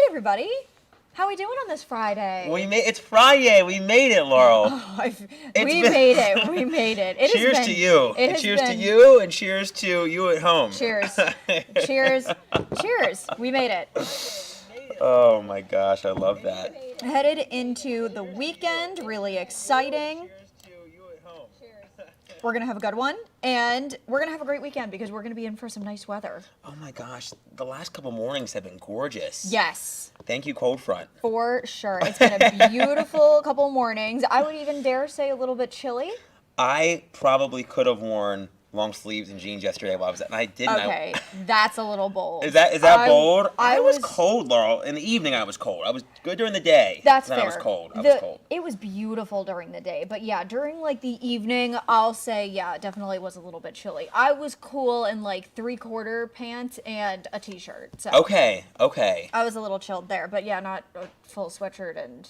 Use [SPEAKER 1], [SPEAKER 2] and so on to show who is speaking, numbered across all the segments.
[SPEAKER 1] everybody. How are we doing on this Friday?
[SPEAKER 2] It's Friday. We made it, Laurel.
[SPEAKER 1] We made it. We made it.
[SPEAKER 2] Cheers to you. Cheers to you, and cheers to you at home.
[SPEAKER 1] Cheers. Cheers. Cheers. We made it.
[SPEAKER 2] Oh my gosh, I love that.
[SPEAKER 1] Headed into the weekend. Really exciting. We're going to have a good one, and we're going to have a great weekend because we're going to be in for some nice weather.
[SPEAKER 2] Oh my gosh, the last couple mornings have been gorgeous.
[SPEAKER 1] Yes.
[SPEAKER 2] Thank you, cold front.
[SPEAKER 1] For sure. It's been a beautiful couple mornings. I would even dare say a little bit chilly.
[SPEAKER 2] I probably could have worn long sleeves and jeans yesterday while I was at, and I didn't.
[SPEAKER 1] Okay, that's a little bold.
[SPEAKER 2] Is that bold? I was cold, Laurel. In the evening, I was cold. I was good during the day.
[SPEAKER 1] That's
[SPEAKER 2] fair.
[SPEAKER 1] I
[SPEAKER 2] was cold. I was cold.
[SPEAKER 1] It was beautiful during the day, but yeah, during like the evening, I'll say it definitely was a little bit chilly. I was cool in like 3/4 pants and a t-shirt. So
[SPEAKER 2] Okay.
[SPEAKER 1] I was a little chilled there, but yeah, not a full sweatshirt and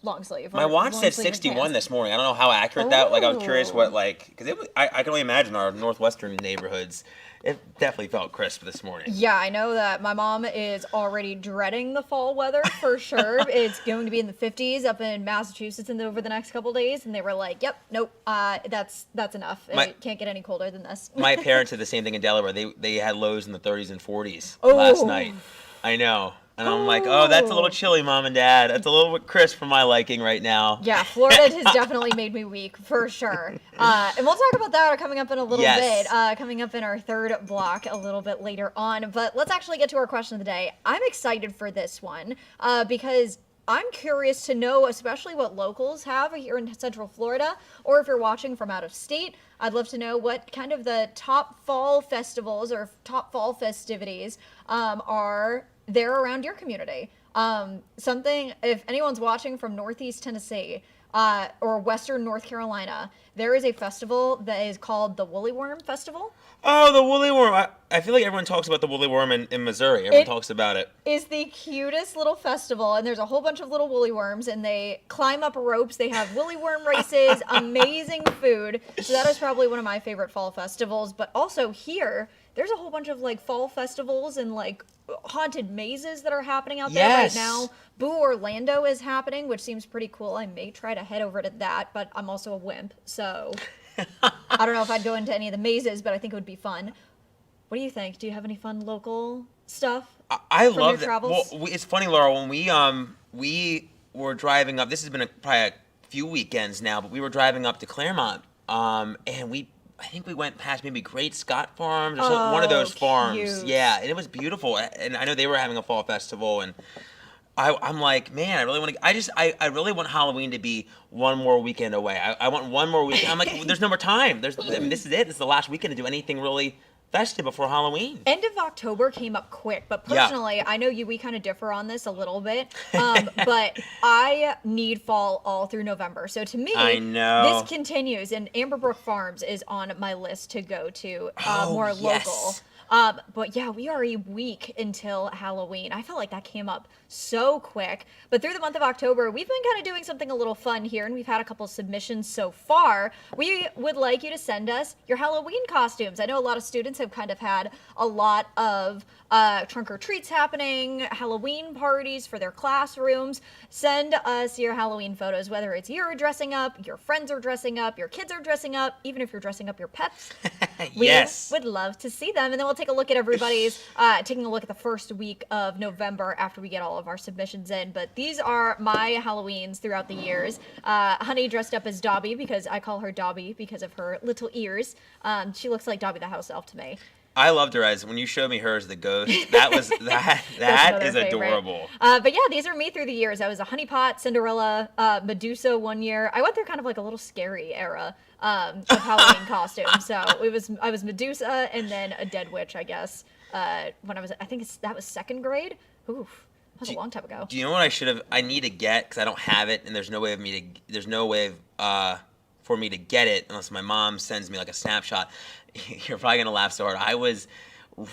[SPEAKER 1] long sleeve.
[SPEAKER 2] My watch said 61 this morning. I don't know how accurate that. Like I was curious what because I can only imagine our northwestern neighborhoods. It definitely felt crisp this morning.
[SPEAKER 1] Yeah, I know that my mom is already dreading the fall weather for sure. It's going to be in the 50s up in Massachusetts over the next couple days, and they were like, "Yep, nope, that's enough. It can't get any colder than this."
[SPEAKER 2] My parents did the same thing in Delaware. They had lows in the 30s and 40s last night. I know. And I'm like, that's a little chilly, Mom and Dad. That's a little bit crisp for my liking right now.
[SPEAKER 1] Yeah, Florida has definitely made me weak, for sure. And we'll talk about that coming up in a little bit, coming up in our third block a little bit later on. But let's actually get to our question of the day. I'm excited for this one because I'm curious to know, especially what locals have here in Central Florida, or if you're watching from out of state. I'd love to know what kind of the top fall festivals or top fall festivities are there around your community. If anyone's watching from Northeast Tennessee or Western North Carolina, there is a festival that is called the Woolly Worm Festival.
[SPEAKER 2] Oh, the Woolly Worm. I feel like everyone talks about the Woolly Worm in Missouri. Everyone talks about it.
[SPEAKER 1] It's the cutest little festival, and there's a whole bunch of little woolly worms, and they climb up ropes. They have woolly worm races, amazing food. So that is probably one of my favorite fall festivals. But also here, there's a whole bunch of like fall festivals and like haunted mazes that are happening out there right now. Boo Orlando is happening, which seems pretty cool. I may try to head over to that, but I'm also a wimp, so I don't know if I'd go into any of the mazes, but I think it would be fun. What do you think? Do you have any fun local stuff?
[SPEAKER 2] I love that. Well, it's funny, Laura, when we were driving up. This has been probably a few weekends now, but we were driving up to Claremont, and I think we went past maybe Great Scott Farms or something, one of those farms.
[SPEAKER 1] Cute.
[SPEAKER 2] Yeah, and it was beautiful. And I know they were having a fall festival, and I'm like, man, I really want to. I really want Halloween to be one more weekend away. I want one more weekend. I'm like, there's no more time. This is it. This is the last weekend to do anything really festive before Halloween.
[SPEAKER 1] End of October came up quick, but personally, I know we kind of differ on this a little bit, but I need fall all through November. So to me, this continues, and Amberbrook Farms is on my list to go to, more local. But yeah, we are a week until Halloween. I felt like that came up so quick. But through the month of October, we've been kind of doing something a little fun here, and we've had a couple submissions so far. We would like you to send us your Halloween costumes. I know a lot of students have kind of had a lot of trunk or treats happening, Halloween parties for their classrooms. Send us your Halloween photos, whether it's you're dressing up, your friends are dressing up, your kids are dressing up, even if you're dressing up your pets.
[SPEAKER 2] Yes.
[SPEAKER 1] We would love to see them. And then we'll take a look at everybody's, taking a look at the first week of November after we get all of our submissions in. But these are my Halloweens throughout the years. Honey dressed up as Dobby because I call her Dobby because of her little ears. She looks like Dobby the house elf to me.
[SPEAKER 2] I loved her as when you showed me her as the ghost. That was that is adorable.
[SPEAKER 1] But yeah, these are me through the years. I was a Honey Pot, Cinderella, Medusa one year. I went through kind of like a little scary era of Halloween costumes. So I was Medusa and then a dead witch, I guess. When that was second grade. Oof. That was a long time ago.
[SPEAKER 2] Do you know what I need to get, because I don't have it, and there's no way for me to get it unless my mom sends me like a snapshot. You're probably gonna laugh so hard.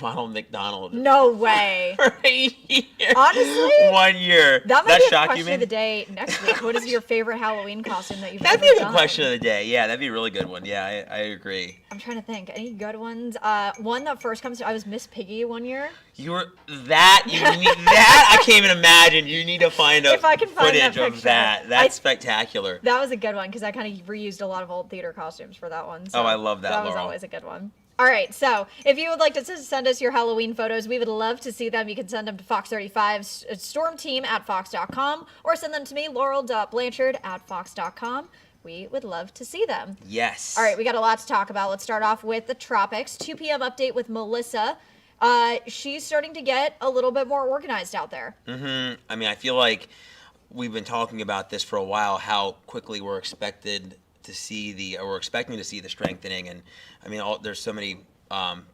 [SPEAKER 2] Ronald McDonald.
[SPEAKER 1] No way.
[SPEAKER 2] For a year.
[SPEAKER 1] Honestly?
[SPEAKER 2] 1 year.
[SPEAKER 1] That might be a
[SPEAKER 2] shock
[SPEAKER 1] question of the day next week. What is your favorite Halloween costume that you've
[SPEAKER 2] That'd
[SPEAKER 1] ever
[SPEAKER 2] be a good
[SPEAKER 1] done?
[SPEAKER 2] question of the day. Yeah, that'd be a really good one. Yeah, I agree.
[SPEAKER 1] I'm trying to think. Any good ones? One that first comes to, I was Miss Piggy one year.
[SPEAKER 2] You need that. I can't even imagine. You need to find
[SPEAKER 1] If I can find
[SPEAKER 2] footage
[SPEAKER 1] that
[SPEAKER 2] of that. That's spectacular.
[SPEAKER 1] That was a good one because I kind of reused a lot of old theater costumes for that one. So
[SPEAKER 2] I love that,
[SPEAKER 1] That was
[SPEAKER 2] Laurel.
[SPEAKER 1] always a good one. All right, so if you would like to send us your Halloween photos, we would love to see them. You can send them to Fox35's stormteam@fox.com or send them to me, laurel.blanchard@fox.com. We would love to see them.
[SPEAKER 2] Yes.
[SPEAKER 1] All right, we got a lot to talk about. Let's start off with the Tropics. 2 p.m. update with Melissa. She's starting to get a little bit more organized out there.
[SPEAKER 2] Mm-hmm. I mean, I feel like we've been talking about this for a while, how quickly we're expecting to see the strengthening. And I mean, there's so many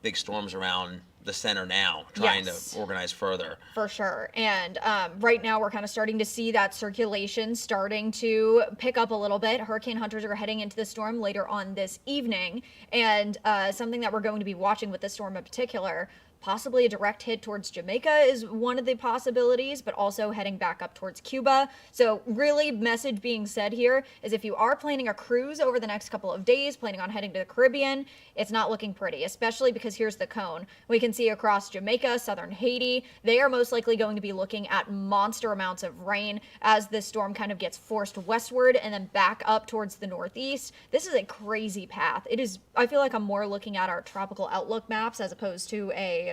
[SPEAKER 2] big storms around the center now, trying to organize further.
[SPEAKER 1] For sure. And right now we're kind of starting to see that circulation starting to pick up a little bit. Hurricane hunters are heading into the storm later on this evening. And something that we're going to be watching with this storm in particular, possibly a direct hit towards Jamaica is one of the possibilities, but also heading back up towards Cuba. So really, message being said here is if you are planning a cruise over the next couple of days, planning on heading to the Caribbean, it's not looking pretty, especially because here's the cone. We can see across Jamaica, southern Haiti, they are most likely going to be looking at monster amounts of rain as this storm kind of gets forced westward and then back up towards the northeast. This is a crazy path. It is, I feel like I'm more looking at our tropical outlook maps as opposed to a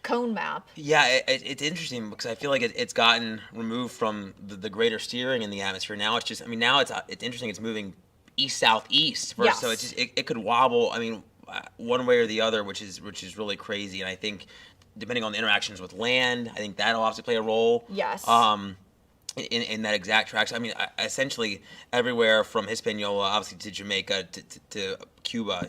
[SPEAKER 1] cone map.
[SPEAKER 2] Yeah, it's interesting because I feel like it's gotten removed from the greater steering in the atmosphere. Now it's just, I mean, now it's interesting. It's moving east-southeast first, so it's just it could wobble. I mean, one way or the other, which is really crazy. And I think depending on the interactions with land, I think that'll obviously play a role.
[SPEAKER 1] Yes.
[SPEAKER 2] In that exact track. So, I mean, essentially everywhere from Hispaniola, obviously, to Jamaica to Cuba.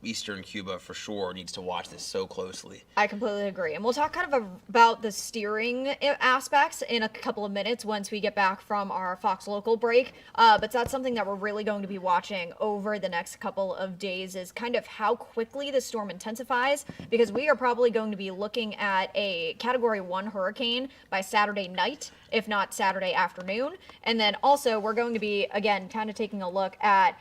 [SPEAKER 2] Eastern Cuba for sure needs to watch this so closely.
[SPEAKER 1] I completely agree. And we'll talk kind of about the steering aspects in a couple of minutes once we get back from our Fox Local break. But that's something that we're really going to be watching over the next couple of days is kind of how quickly the storm intensifies, because we are probably going to be looking at a Category 1 hurricane by Saturday night, if not Saturday afternoon. And then also we're going to be, again, kind of taking a look at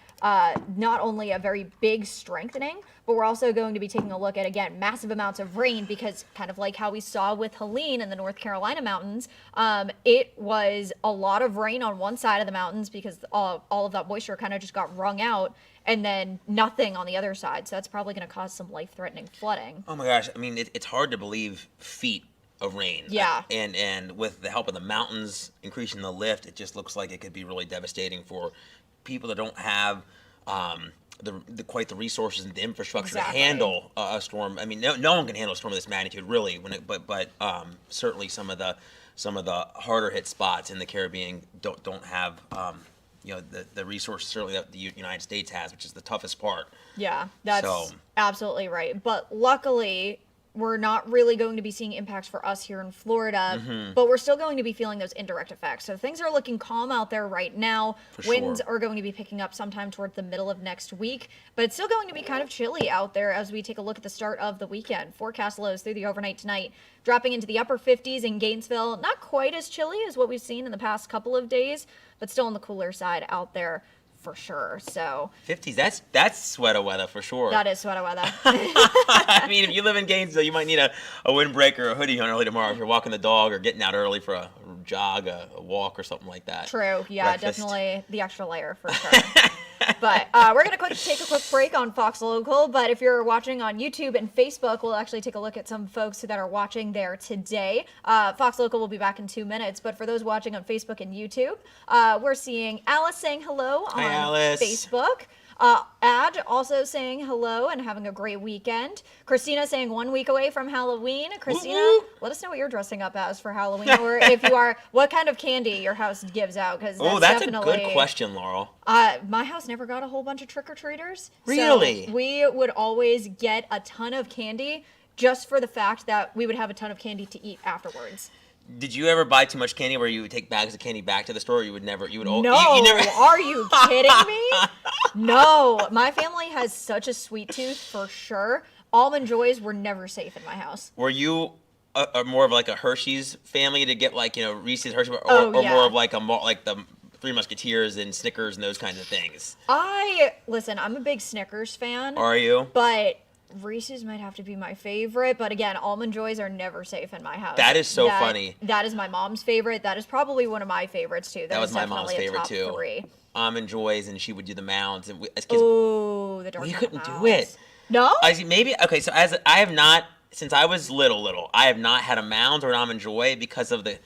[SPEAKER 1] not only a very big strengthening, but we're also going to be taking a look at, again, massive amounts of rain, because kind of like how we saw with Helene in the North Carolina mountains, it was a lot of rain on one side of the mountains because all of that moisture kind of just got wrung out, and then nothing on the other side. So that's probably going to cause some life-threatening flooding.
[SPEAKER 2] Oh my gosh, I mean, it's hard to believe feet of rain.
[SPEAKER 1] Yeah.
[SPEAKER 2] And with the help of the mountains increasing the lift, it just looks like it could be really devastating for people that don't have quite the resources and the infrastructure to handle a storm. I mean, no one can handle a storm of this magnitude, really. But certainly some of the harder hit spots in the Caribbean don't have the resources certainly that the United States has, which is the toughest part.
[SPEAKER 1] Yeah, that's absolutely right. But luckily, we're not really going to be seeing impacts for us here in Florida, but we're still going to be feeling those indirect effects. So things are looking calm out there right now. Winds are going to be picking up sometime towards the middle of next week, but it's still going to be kind of chilly out there as we take a look at the start of the weekend. Forecast lows through the overnight tonight, dropping into the upper 50s in Gainesville. Not quite as chilly as what we've seen in the past couple of days, but still on the cooler side out there for sure. So
[SPEAKER 2] 50s, that's sweater weather for sure.
[SPEAKER 1] That is sweater weather.
[SPEAKER 2] I mean, if you live in Gainesville, you might need a windbreaker or a hoodie on early tomorrow if you're walking the dog or getting out early for a jog, a walk, or something like that.
[SPEAKER 1] True. Yeah,
[SPEAKER 2] Breakfast.
[SPEAKER 1] Definitely the extra layer for sure. But we're going to take a quick break on Fox Local. But if you're watching on YouTube and Facebook, we'll actually take a look at some folks that are watching there today. Fox Local will be back in 2 minutes. But for those watching on Facebook and YouTube, we're seeing Alice saying hello on Facebook. Ad also saying hello and having a great weekend. Christina saying 1 week away from Halloween. Christina, let us know what you're dressing up as for Halloween, or if you are, what kind of candy your house gives out. Because
[SPEAKER 2] that's a good question, Laurel.
[SPEAKER 1] My house never got a whole bunch of trick-or-treaters.
[SPEAKER 2] Really?
[SPEAKER 1] So we would always get a ton of candy just for the fact that we would have a ton of candy to eat afterwards.
[SPEAKER 2] Did you ever buy too much candy where you would take bags of candy back to the store? Or you would never. You would.
[SPEAKER 1] No.
[SPEAKER 2] You never...
[SPEAKER 1] Are you kidding me? No. My family has such a sweet tooth for sure. Almond Joys were never safe in my house.
[SPEAKER 2] Were you more of like a Hershey's family to get like, Reese's, Hershey,
[SPEAKER 1] Oh,
[SPEAKER 2] or
[SPEAKER 1] yeah.
[SPEAKER 2] more of like the Three Musketeers and Snickers and those kinds of things?
[SPEAKER 1] Listen, I'm a big Snickers fan.
[SPEAKER 2] Are you?
[SPEAKER 1] But Reese's might have to be my favorite. But again, Almond Joys are never safe in my house.
[SPEAKER 2] That is so funny.
[SPEAKER 1] That is my mom's favorite. That is probably one of my favorites too.
[SPEAKER 2] That was
[SPEAKER 1] is
[SPEAKER 2] my mom's
[SPEAKER 1] definitely a
[SPEAKER 2] favorite
[SPEAKER 1] top
[SPEAKER 2] too.
[SPEAKER 1] 3.
[SPEAKER 2] Almond Joys, and she would do the mounds, and as kids,
[SPEAKER 1] Ooh, the dark
[SPEAKER 2] we
[SPEAKER 1] chocolate
[SPEAKER 2] couldn't do
[SPEAKER 1] mounds.
[SPEAKER 2] it.
[SPEAKER 1] No?
[SPEAKER 2] I see. Maybe okay. So I have not, since I was little, I have not had a Mounds or an Almond Joy because of the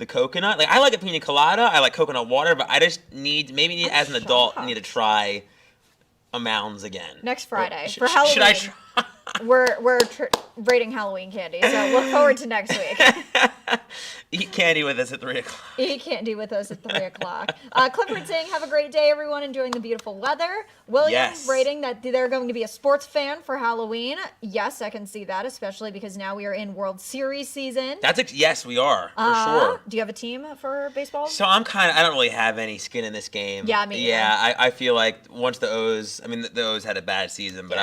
[SPEAKER 2] coconut. Like I like a pina colada, I like coconut water, but I just maybe as an adult need to try a Mounds again.
[SPEAKER 1] Next Friday for Halloween.
[SPEAKER 2] Should I try?
[SPEAKER 1] We're rating Halloween candy, so look forward to next week.
[SPEAKER 2] Eat candy with us at 3:00.
[SPEAKER 1] Eat candy with us at 3:00. Clifford saying, have a great day, everyone, enjoying the beautiful weather. William
[SPEAKER 2] Yes.
[SPEAKER 1] rating that they're going to be a sports fan for Halloween. Yes, I can see that, especially because now we are in World Series season.
[SPEAKER 2] Yes, we are, for sure.
[SPEAKER 1] Do you have a team for baseball?
[SPEAKER 2] So I don't really have any skin in this game.
[SPEAKER 1] Yeah, me either.
[SPEAKER 2] Yeah, I feel like once the O's had a bad season, but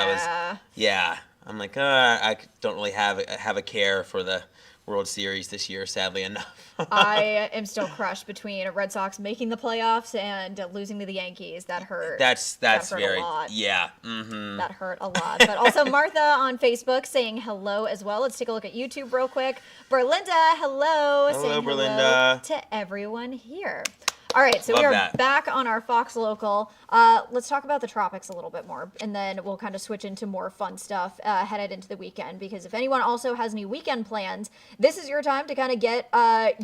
[SPEAKER 2] I'm like, I don't really have a care for the World Series this year, sadly enough.
[SPEAKER 1] I am still crushed between Red Sox making the playoffs and losing to the Yankees. That hurt.
[SPEAKER 2] That's
[SPEAKER 1] hurt
[SPEAKER 2] very,
[SPEAKER 1] a lot.
[SPEAKER 2] yeah. Mm-hmm.
[SPEAKER 1] That hurt a lot. But also Martha on Facebook saying hello as well. Let's take a look at YouTube real quick. Berlinda, hello.
[SPEAKER 2] Hello,
[SPEAKER 1] saying
[SPEAKER 2] Berlinda.
[SPEAKER 1] hello to everyone here. All right, so
[SPEAKER 2] Love
[SPEAKER 1] we are
[SPEAKER 2] that.
[SPEAKER 1] back on our Fox Local. Let's talk about the Tropics a little bit more, and then we'll kind of switch into more fun stuff headed into the weekend, because if anyone also has any weekend plans, this is your time to kind of get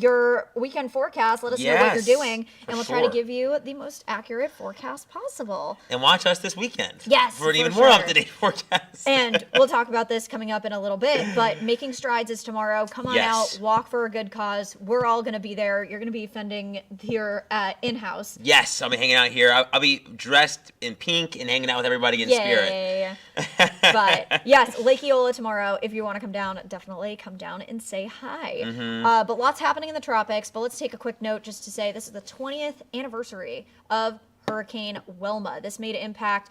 [SPEAKER 1] your weekend forecast. Let us know what you're doing, and we'll try to give you the most accurate forecast possible.
[SPEAKER 2] And watch us this weekend.
[SPEAKER 1] Yes,
[SPEAKER 2] for an even
[SPEAKER 1] sure.
[SPEAKER 2] more up-to-date forecast.
[SPEAKER 1] And we'll talk about this coming up in a little bit, but Making Strides is tomorrow. Come on out, walk for a good cause. We're all going to be there. You're going to be fending here in-house.
[SPEAKER 2] Yes, I'll be hanging out here. I'll be dressed in pink and hanging out with everybody in spirit.
[SPEAKER 1] But yes, Lake Eola tomorrow. If you want to come down, definitely come down and say hi.
[SPEAKER 2] Mm-hmm.
[SPEAKER 1] But lots happening in the tropics. But let's take a quick note just to say this is the 20th anniversary of Hurricane Wilma. This made an impact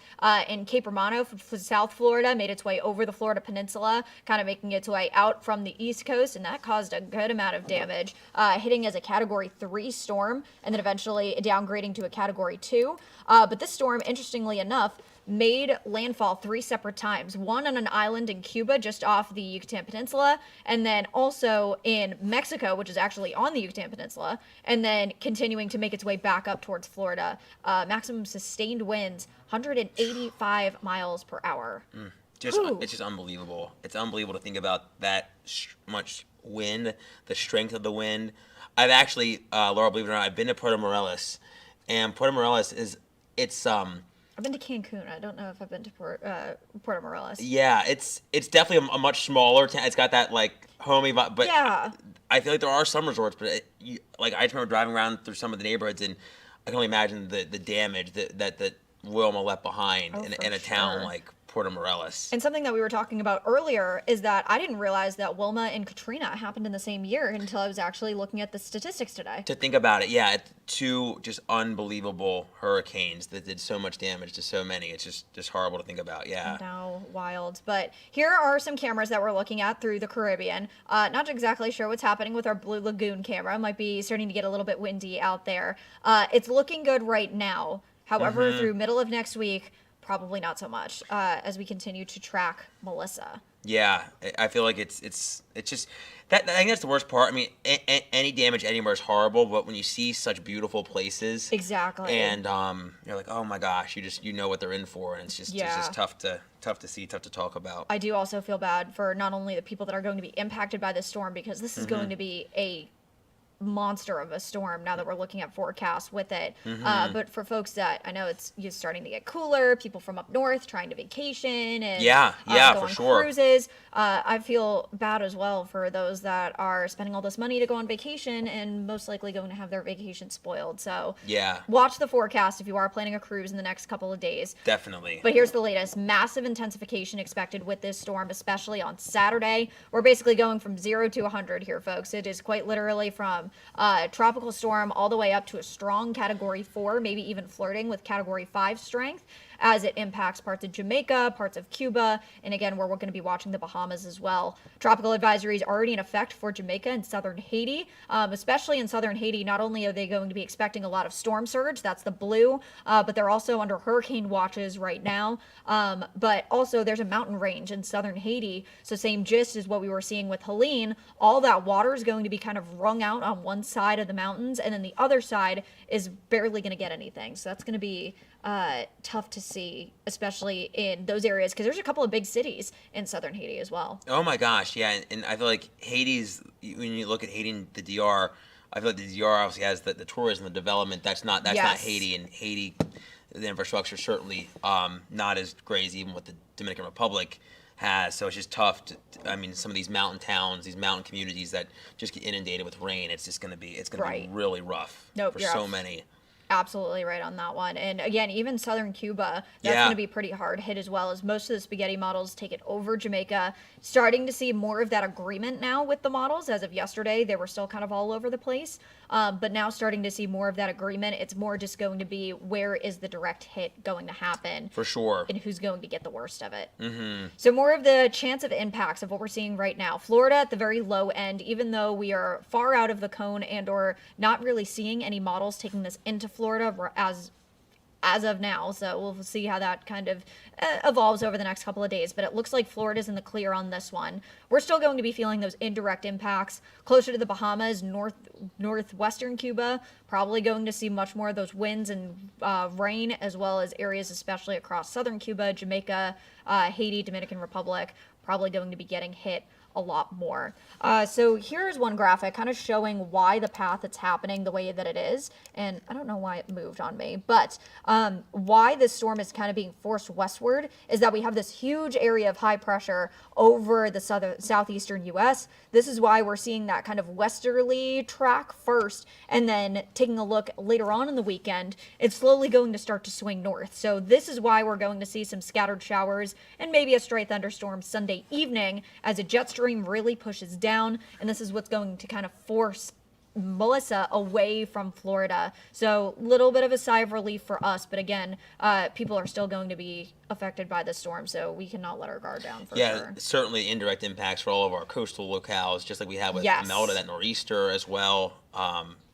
[SPEAKER 1] in Cape Romano, South Florida, made its way over the Florida Peninsula, kind of making its way out from the East Coast, and that caused a good amount of damage, hitting as a Category 3 storm, and then eventually downgrading to a Category 2. But this storm, interestingly enough, made landfall 3 separate times. One on an island in Cuba just off the Yucatan Peninsula, and then also in Mexico, which is actually on the Yucatan Peninsula, and then continuing to make its way back up towards Florida. Maximum sustained winds, 185 miles per hour.
[SPEAKER 2] It's just unbelievable. It's unbelievable to think about that much wind, the strength of the wind. I've actually, Laura, believe it or not, I've been to Puerto Morelos, and Puerto Morelos
[SPEAKER 1] I've been to Cancun. I don't know if I've been to Puerto Morelos.
[SPEAKER 2] Yeah, it's definitely a much smaller town. It's got that like homey vibe, but
[SPEAKER 1] yeah.
[SPEAKER 2] I feel like there are some resorts, but I just remember driving around through some of the neighborhoods, and I can only imagine the damage that Wilma left behind in a town like Puerto Morelos.
[SPEAKER 1] And something that we were talking about earlier is that I didn't realize that Wilma and Katrina happened in the same year until I was actually looking at the statistics today.
[SPEAKER 2] To think about it, yeah, two just unbelievable hurricanes that did so much damage to so many. It's just horrible to think about, yeah.
[SPEAKER 1] Now wild. But here are some cameras that we're looking at through the Caribbean. Not exactly sure what's happening with our Blue Lagoon camera. Might be starting to get a little bit windy out there. It's looking good right now. However, through middle of next week, probably not so much as we continue to track Melissa.
[SPEAKER 2] Yeah, I feel like it's just that. I think that's the worst part. I mean, any damage anywhere is horrible, but when you see such beautiful places,
[SPEAKER 1] exactly,
[SPEAKER 2] and you're like, oh my gosh, you know what they're in for, and it's just tough to see, tough to talk about.
[SPEAKER 1] I do also feel bad for not only the people that are going to be impacted by this storm, because this is going to be a monster of a storm now that we're looking at forecasts with it, but for folks that I know it's starting to get cooler, people from up north trying to vacation and go
[SPEAKER 2] for
[SPEAKER 1] on
[SPEAKER 2] sure.
[SPEAKER 1] cruises, I feel bad as well for those that are spending all this money to go on vacation and most likely going to have their vacation spoiled. So watch the forecast if you are planning a cruise in the next couple of days.
[SPEAKER 2] Definitely.
[SPEAKER 1] But here's the latest: massive intensification expected with this storm, especially on Saturday. We're basically going from 0 to 100 here, folks. It is quite literally from tropical storm all the way up to a strong Category 4, maybe even flirting with Category 5 strength. as it impacts parts of Jamaica, parts of Cuba, and again, we're going to be watching the Bahamas as well. Tropical advisories already in effect for Jamaica and southern Haiti, especially in southern Haiti. Not only are they going to be expecting a lot of storm surge, that's the blue, but they're also under hurricane watches right now. But also there's a mountain range in southern Haiti, so same gist as what we were seeing with Helene. All that water is going to be kind of wrung out on one side of the mountains, and then the other side is barely going to get anything. So that's going to be tough to see, especially in those areas, because there's a couple of big cities in southern Haiti as well.
[SPEAKER 2] Oh my gosh, yeah, and I feel like Haiti's, when you look at Haiti and the DR, I feel like the DR obviously has the tourism, the development. That's not Haiti, and Haiti, the infrastructure is certainly not as great as even what the Dominican Republic has. So it's just tough to, I mean, some of these mountain towns, these mountain communities that just get inundated with rain, it's just going to be be really rough for so many.
[SPEAKER 1] Absolutely right on that one. And again, even southern Cuba, that's going to be pretty hard hit as well, as most of the spaghetti models take it over Jamaica. Starting to see more of that agreement now with the models. As of yesterday, they were still kind of all over the place. But now starting to see more of that agreement. It's more just going to be where is the direct hit going to happen.
[SPEAKER 2] For sure.
[SPEAKER 1] And who's going to get the worst of it.
[SPEAKER 2] Mm-hmm.
[SPEAKER 1] So more of the chance of impacts of what we're seeing right now. Florida at the very low end, even though we are far out of the cone and or not really seeing any models taking this into Florida as of now. So we'll see how that kind of evolves over the next couple of days. But it looks like Florida's in the clear on this one. We're still going to be feeling those indirect impacts closer to the Bahamas, northwestern Cuba. Probably going to see much more of those winds and rain, as well as areas especially across southern Cuba, Jamaica, Haiti, Dominican Republic. Probably going to be getting hit a lot more. So here's one graphic kind of showing why the path it's happening the way that it is. And I don't know why it moved on me, but why this storm is kind of being forced westward is that we have this huge area of high pressure over the southeastern U.S. This is why we're seeing that kind of westerly track first, and then taking a look later on in the weekend, it's slowly going to start to swing north. So this is why we're going to see some scattered showers and maybe a stray thunderstorm Sunday evening as a jet stream really pushes down, and this is what's going to kind of force Melissa away from Florida. So a little bit of a sigh of relief for us, but again, people are still going to be affected by the storm, so we cannot let our guard down for sure.
[SPEAKER 2] Yeah, certainly indirect impacts for all of our coastal locales, just like we have with Imelda, that nor'easter as well.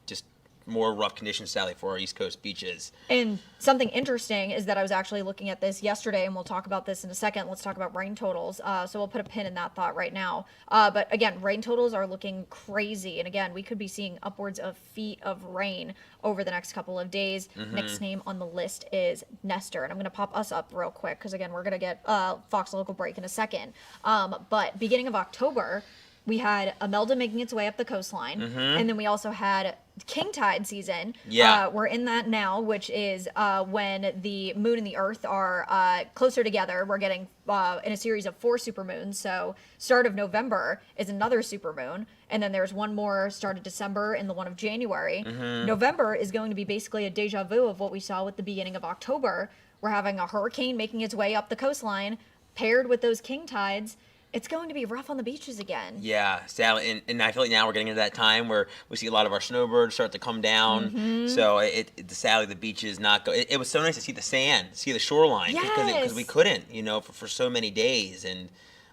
[SPEAKER 2] Just more rough conditions, sadly, for our East Coast beaches.
[SPEAKER 1] And something interesting is that I was actually looking at this yesterday, and we'll talk about this in a second. Let's talk about rain totals. So we'll put a pin in that thought right now. But again, rain totals are looking crazy. And again, we could be seeing upwards of feet of rain over the next couple of days. Mm-hmm. Next name on the list is Nestor. And I'm going to pop us up real quick because, again, we're going to get Fox Local break in a second. But beginning of October, we had Imelda making its way up the coastline, and then we also had king tide season.
[SPEAKER 2] Yeah.
[SPEAKER 1] We're in that now, which is when the moon and the earth are closer together. We're getting in a series of 4 supermoons. So start of November is another supermoon, and then there's one more start of December and the one of January. November is going to be basically a deja vu of what we saw with the beginning of October. We're having a hurricane making its way up the coastline, paired with those king tides. It's going to be rough on the beaches again.
[SPEAKER 2] Yeah, sadly, and I feel like now we're getting into that time where we see a lot of our snowbirds start to come down. So sadly the beaches not go. It was so nice to see the sand, see the shoreline, because we couldn't, for so many days, and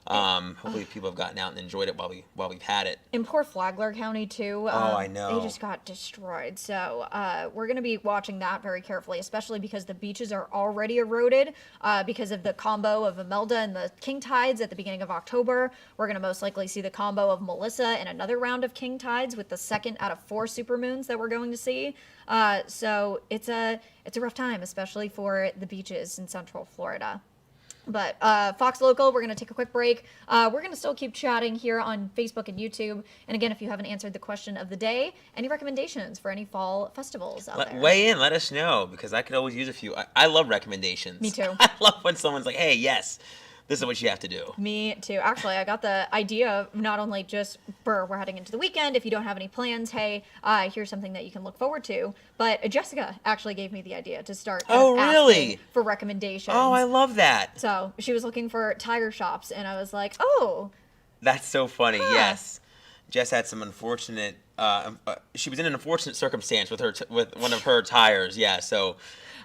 [SPEAKER 2] hopefully people have gotten out and enjoyed it while we've had it.
[SPEAKER 1] In poor Flagler County too.
[SPEAKER 2] I know.
[SPEAKER 1] They just got destroyed. So we're going to be watching that very carefully, especially because the beaches are already eroded because of the combo of Imelda and the king tides at the beginning of October. We're going to most likely see the combo of Melissa and another round of king tides with the second out of 4 supermoons that we're going to see. So it's a rough time, especially for the beaches in Central Florida. But Fox Local, we're going to take a quick break. We're going to still keep chatting here on Facebook and YouTube. And again, if you haven't answered the question of the day, any recommendations for any fall festivals out there?
[SPEAKER 2] Weigh in, let us know, because I could always use a few. I love recommendations.
[SPEAKER 1] Me too.
[SPEAKER 2] I love when someone's like, hey, yes, this is what you have to do.
[SPEAKER 1] Me too. Actually, I got the idea of not only just for we're heading into the weekend, if you don't have any plans, hey, here's something that you can look forward to. But Jessica actually gave me the idea to start asking for recommendations.
[SPEAKER 2] Oh, I love that.
[SPEAKER 1] So she was looking for tire shops, and I was like, oh.
[SPEAKER 2] That's so funny, yes. Jess had some unfortunate, she was in an unfortunate circumstance with with one of her tires, yeah, so.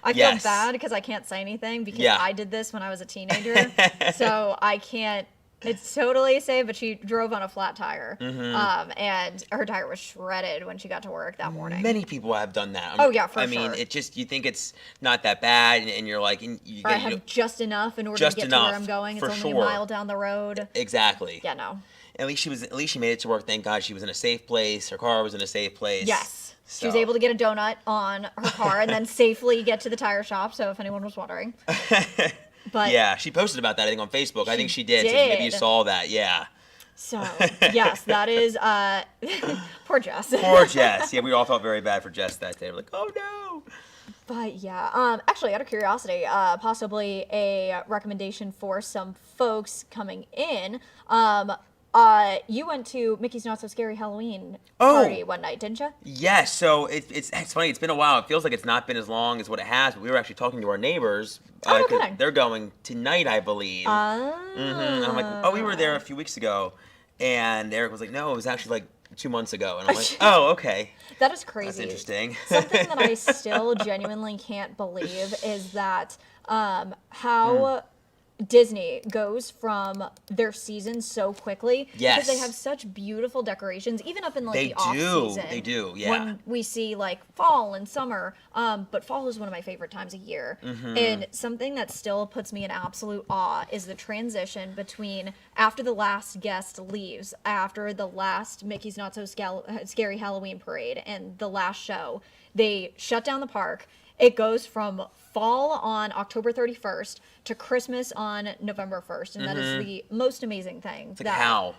[SPEAKER 1] I feel bad because I can't say anything because I did this when I was a teenager. So I can't. It's totally safe, but she drove on a flat tire, and her tire was shredded when she got to work that morning.
[SPEAKER 2] Many people have done that.
[SPEAKER 1] Oh yeah, for sure.
[SPEAKER 2] I mean, it just, you think it's not that bad, and you're like,
[SPEAKER 1] I have just enough in order to get to where I'm going. It's only a mile down the road.
[SPEAKER 2] Exactly.
[SPEAKER 1] Yeah, no.
[SPEAKER 2] At least she made it to work. Thank God she was in a safe place. Her car was in a safe place.
[SPEAKER 1] Yes. So. She was able to get a donut on her car and then safely get to the tire shop. So if anyone was wondering. But
[SPEAKER 2] yeah, she posted about that, I think, on Facebook. I think she did. So maybe you saw that. Yeah.
[SPEAKER 1] So, yes, that is poor Jess.
[SPEAKER 2] Poor Jess. Yeah, we all felt very bad for Jess that day. We're like, oh no.
[SPEAKER 1] But yeah, actually, out of curiosity, possibly a recommendation for some folks coming in. You went to Mickey's Not So Scary Halloween party one night, didn't you?
[SPEAKER 2] Yes. So it's funny. It's been a while. It feels like it's not been as long as what it has. But we were actually talking to our neighbors.
[SPEAKER 1] Oh, no kidding.
[SPEAKER 2] They're going tonight, I believe. And I'm like, oh, we were there a few weeks ago. And Eric was like, no, it was actually like 2 months ago. And I'm like, oh, okay.
[SPEAKER 1] That is crazy.
[SPEAKER 2] That's interesting.
[SPEAKER 1] Something that I still genuinely can't believe is that how Disney goes from their season so quickly.
[SPEAKER 2] Yes.
[SPEAKER 1] Because they have such beautiful decorations, even up in like the off season.
[SPEAKER 2] They do, yeah.
[SPEAKER 1] When we see like fall and summer, but fall is one of my favorite times of year. And something that still puts me in absolute awe is the transition between after the last guest leaves, after the last Mickey's Not So Scary Halloween parade and the last show, they shut down the park. It goes from fall on October 31st to Christmas on November 1st, and that is the most amazing thing.
[SPEAKER 2] It's like how?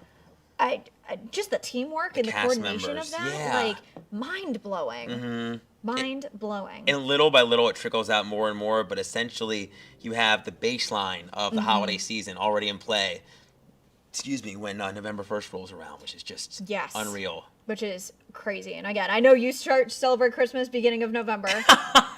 [SPEAKER 1] I just the teamwork and the coordination
[SPEAKER 2] members.
[SPEAKER 1] of that, like mind blowing, mind blowing.
[SPEAKER 2] And little by little, it trickles out more and more. But essentially, you have the baseline of the holiday season already in play. Excuse me, when November 1st rolls around, which is just unreal.
[SPEAKER 1] Which is crazy. And again, I know you start to celebrate Christmas beginning of November.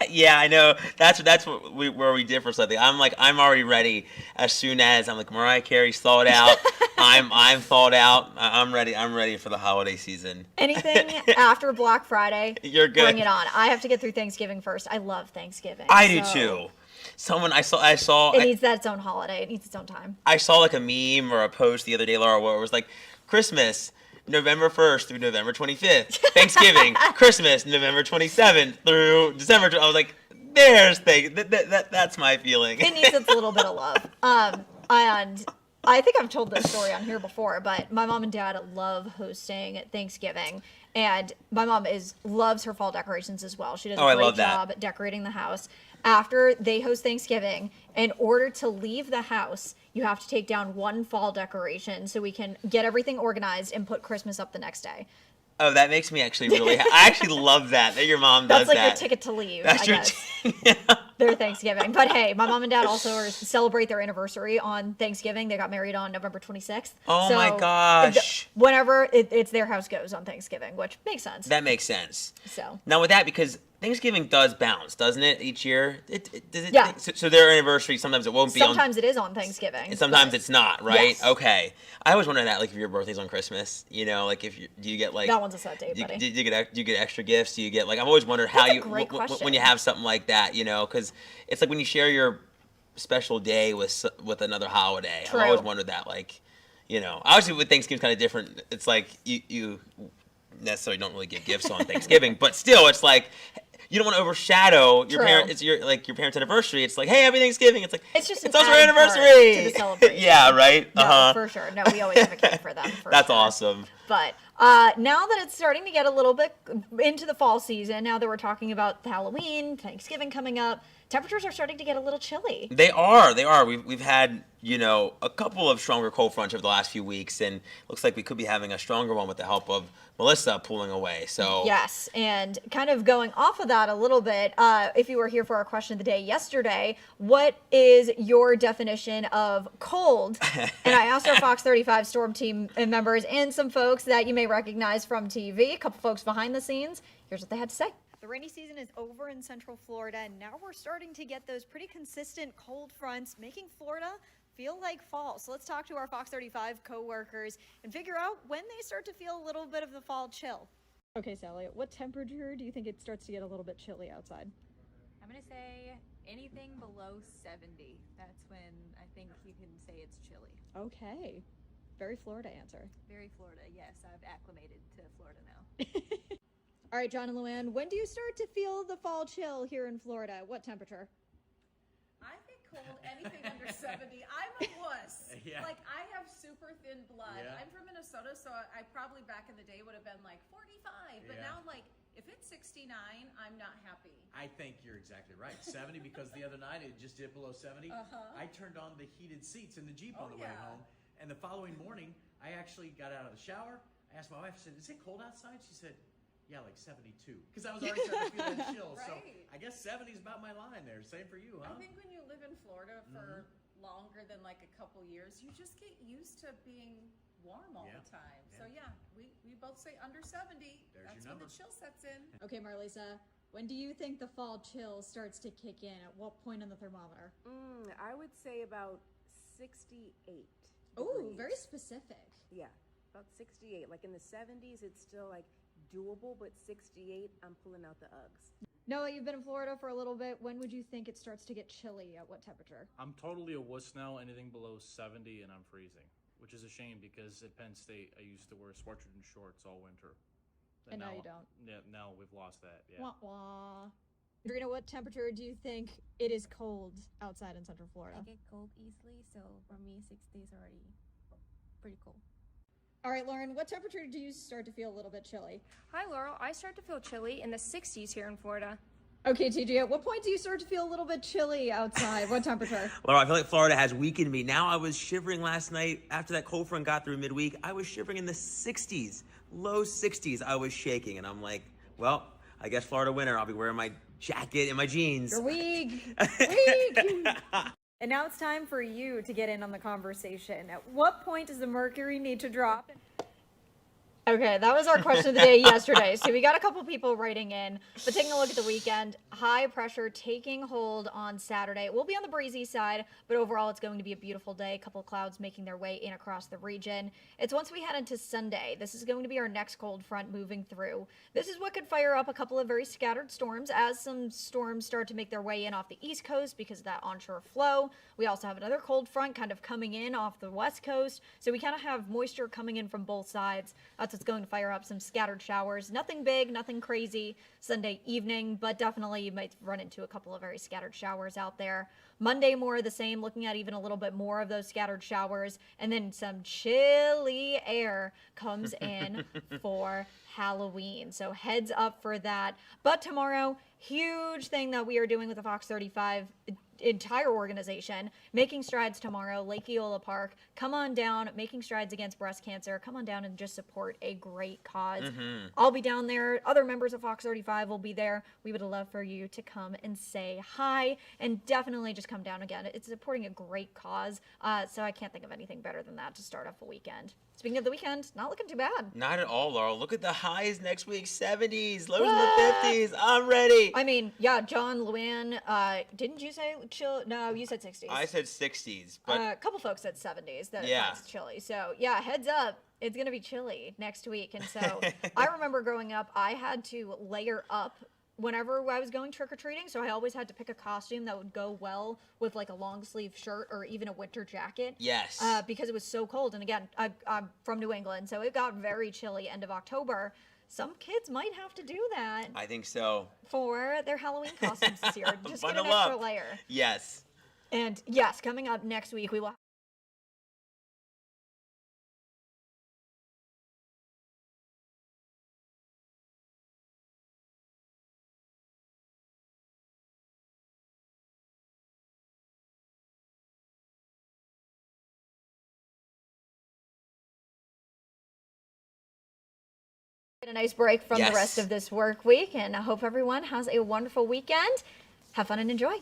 [SPEAKER 2] Yeah, I know. That's where we differ slightly. I'm already ready as soon as I'm like, Mariah Carey's thawed out. I'm thawed out. I'm ready. I'm ready for the holiday season.
[SPEAKER 1] Anything after Black Friday,
[SPEAKER 2] you're good.
[SPEAKER 1] Bring it on. I have to get through Thanksgiving first. I love Thanksgiving.
[SPEAKER 2] I do too. I saw.
[SPEAKER 1] It needs its own holiday. It needs its own time.
[SPEAKER 2] I saw like a meme or a post the other day, Laura, where it was like Christmas, November 1st through November 25th. Thanksgiving, Christmas, November 27th through December. I was like, there's that's my feeling.
[SPEAKER 1] It needs its little bit of love. And I think I've told this story on here before, but my mom and dad love hosting Thanksgiving. And my mom loves her fall decorations as well. She does a great job at decorating the house. After they host Thanksgiving, in order to leave the house, you have to take down one fall decoration so we can get everything organized and put Christmas up the next day.
[SPEAKER 2] Oh, that makes me actually really I actually love that your mom does that.
[SPEAKER 1] That's like your ticket to leave, I guess. Their Thanksgiving. But hey, my mom and dad also celebrate their anniversary on Thanksgiving. They got married on November 26th.
[SPEAKER 2] Oh my gosh.
[SPEAKER 1] Whenever it's their house goes on Thanksgiving, which makes sense.
[SPEAKER 2] That makes sense.
[SPEAKER 1] So
[SPEAKER 2] now with that, because Thanksgiving does bounce, doesn't it, each year?
[SPEAKER 1] Yeah.
[SPEAKER 2] So their anniversary, sometimes it won't be
[SPEAKER 1] Sometimes it is on Thanksgiving.
[SPEAKER 2] And sometimes it's not, right?
[SPEAKER 1] Yes.
[SPEAKER 2] Okay. I always wonder that, like, if your birthday's on Christmas, like, do you get, like...
[SPEAKER 1] That one's a set date, buddy.
[SPEAKER 2] Do you get extra gifts? Do you get, like, I've always wondered how you... When you have something like that, because it's like when you share your special day with another holiday.
[SPEAKER 1] True.
[SPEAKER 2] I've always wondered that, like, obviously with Thanksgiving's kind of different. It's like you necessarily don't really get gifts on Thanksgiving, but still, it's like... You don't want to overshadow your parent. It's your parents' anniversary. It's like, hey, happy Thanksgiving. It's like it's also our anniversary.
[SPEAKER 1] To the celebration.
[SPEAKER 2] Yeah, right.
[SPEAKER 1] No, for sure. No, we always have a cake for them.
[SPEAKER 2] That's awesome.
[SPEAKER 1] But now that it's starting to get a little bit into the fall season, now that we're talking about Halloween, Thanksgiving coming up, temperatures are starting to get a little chilly.
[SPEAKER 2] They are. We've had a couple of stronger cold fronts over the last few weeks, and looks like we could be having a stronger one with the help of Melissa pulling away. So
[SPEAKER 1] yes, and kind of going off of that a little bit, if you were here for our question of the day yesterday, what is your definition of cold? And I asked our Fox 35 Storm Team members and some folks that you may recognize from TV, a couple folks behind the scenes. Here's what they had to say. The rainy season is over in Central Florida, and now we're starting to get those pretty consistent cold fronts, making Florida feel like fall. So let's talk to our Fox 35 co-workers and figure out when they start to feel a little bit of the fall chill. Okay, Sally, what temperature do you think it starts to get a little bit chilly outside?
[SPEAKER 3] I I'm going to say anything below 70. That's when I think you can say it's chilly.
[SPEAKER 1] Okay. Very Florida answer.
[SPEAKER 3] Very Florida, yes. I've acclimated to Florida now.
[SPEAKER 1] All right, John and Luann, when do you start to feel the fall chill here in Florida? What temperature?
[SPEAKER 4] I get cold anything under 70. I'm a wuss.
[SPEAKER 5] Yeah.
[SPEAKER 4] Like, I have super thin blood.
[SPEAKER 5] Yeah.
[SPEAKER 4] I'm from Minnesota, so I probably back in the day would have been like 45. But
[SPEAKER 5] Yeah.
[SPEAKER 4] now, like, if it's 69, I'm not happy.
[SPEAKER 5] I think you're exactly right. 70 because the other night it just dipped below 70. I turned on the heated seats in the Jeep on the way
[SPEAKER 4] yeah.
[SPEAKER 5] home. And the following morning, I actually got out of the shower. I asked my wife, I said, is it cold outside? She said, yeah, like 72. Because I was already starting to feel that chill. So
[SPEAKER 4] Right.
[SPEAKER 5] I guess 70 is about my line there. Same for you, huh?
[SPEAKER 4] I think when you live in Florida for longer than like a couple years, you just get used to being warm all
[SPEAKER 5] Yeah.
[SPEAKER 4] the time.
[SPEAKER 5] Yeah.
[SPEAKER 4] So yeah, we both say under 70.
[SPEAKER 5] There's
[SPEAKER 4] That's
[SPEAKER 5] your
[SPEAKER 4] when the
[SPEAKER 5] number.
[SPEAKER 4] chill sets in.
[SPEAKER 1] Okay, Marlisa, when do you think the fall chill starts to kick in? At what point on the thermometer?
[SPEAKER 6] I would say about 68.
[SPEAKER 1] Oh,
[SPEAKER 6] degrees.
[SPEAKER 1] very specific.
[SPEAKER 6] Yeah, about 68. Like in the 70s, it's still like doable, but 68, I'm pulling out the Uggs.
[SPEAKER 1] Noah, you've been in Florida for a little bit. When would you think it starts to get chilly? At what temperature?
[SPEAKER 7] I'm totally a wuss now. Anything below 70 and I'm freezing, which is a shame because at Penn State I used to wear sweatshirt and shorts all winter.
[SPEAKER 1] And now you don't.
[SPEAKER 7] Yeah, now we've lost that. Yeah.
[SPEAKER 1] Wah wah. Adrena, what temperature do you think it is cold outside in Central
[SPEAKER 3] I
[SPEAKER 1] Florida?
[SPEAKER 3] get cold easily, so for me, 60 is already pretty cool.
[SPEAKER 1] All right, Lauren, what temperature do you start to feel a little bit chilly?
[SPEAKER 8] Hi, Laurel. I start to feel chilly in the 60s here in Florida.
[SPEAKER 1] Okay, TJ, at what point do you start to feel a little bit chilly outside? What temperature?
[SPEAKER 2] Laura, I feel like Florida has weakened me. Now I was shivering last night after that cold front got through midweek. I was shivering in the 60s, low 60s. I was shaking, and I'm like, well, I guess Florida winter. I'll be wearing my jacket and my jeans.
[SPEAKER 1] You're weak. And now it's time for you to get in on the conversation. At what point does the mercury need to drop? Okay, that was our question of the day yesterday. So we got a couple people writing in, but taking a look at the weekend, high pressure taking hold on Saturday. It will be on the breezy side, but overall it's going to be a beautiful day. A couple of clouds making their way in across the region. It's once we head into Sunday. This is going to be our next cold front moving through. This is what could fire up a couple of very scattered storms as some storms start to make their way in off the East Coast because of that onshore flow. We also have another cold front kind of coming in off the West Coast. So we kind of have moisture coming in from both sides. That's what's going to fire up some scattered showers. Nothing big, nothing crazy Sunday evening, but definitely you might run into a couple of very scattered showers out there. Monday, more of the same, looking at even a little bit more of those scattered showers. And then some chilly air comes in for Halloween. So heads up for that. But tomorrow, huge thing that we are doing with the Fox 35 entire organization, making strides tomorrow, Lake Eola Park. Come on down, making strides against breast cancer. Come on down and just support a great cause. I'll be down there. Other members of Fox 35 will be there. We would love for you to come and say hi, and definitely just come down again. It's supporting a great cause, so I can't think of anything better than that to start off a weekend. Speaking of the weekend, not looking too bad.
[SPEAKER 2] Not at all, Laurel. Look at the highs next week, 70s, lows in the 50s. I'm ready.
[SPEAKER 1] I mean, yeah, John, Luann, didn't you say chill? No, you said 60s.
[SPEAKER 2] I said 60s, but
[SPEAKER 1] A couple folks said 70s. That
[SPEAKER 2] Yeah.
[SPEAKER 1] it's chilly. So, yeah, heads up. It's going to be chilly next week. And so I remember growing up, I had to layer up whenever I was going trick-or-treating. So I always had to pick a costume that would go well with like a long sleeve shirt or even a winter jacket.
[SPEAKER 2] yes.
[SPEAKER 1] Because it was so cold. And again, I'm from New England, so it got very chilly end of October. Some kids might have to do that
[SPEAKER 2] I think so.
[SPEAKER 1] for their Halloween costumes this year. Just get an
[SPEAKER 2] Bundle
[SPEAKER 1] extra
[SPEAKER 2] up.
[SPEAKER 1] layer.
[SPEAKER 2] Yes.
[SPEAKER 1] And yes, coming up next week, we will get a nice break from the
[SPEAKER 2] Yes.
[SPEAKER 1] rest of this work week, and I hope everyone has a wonderful weekend. Have fun and enjoy.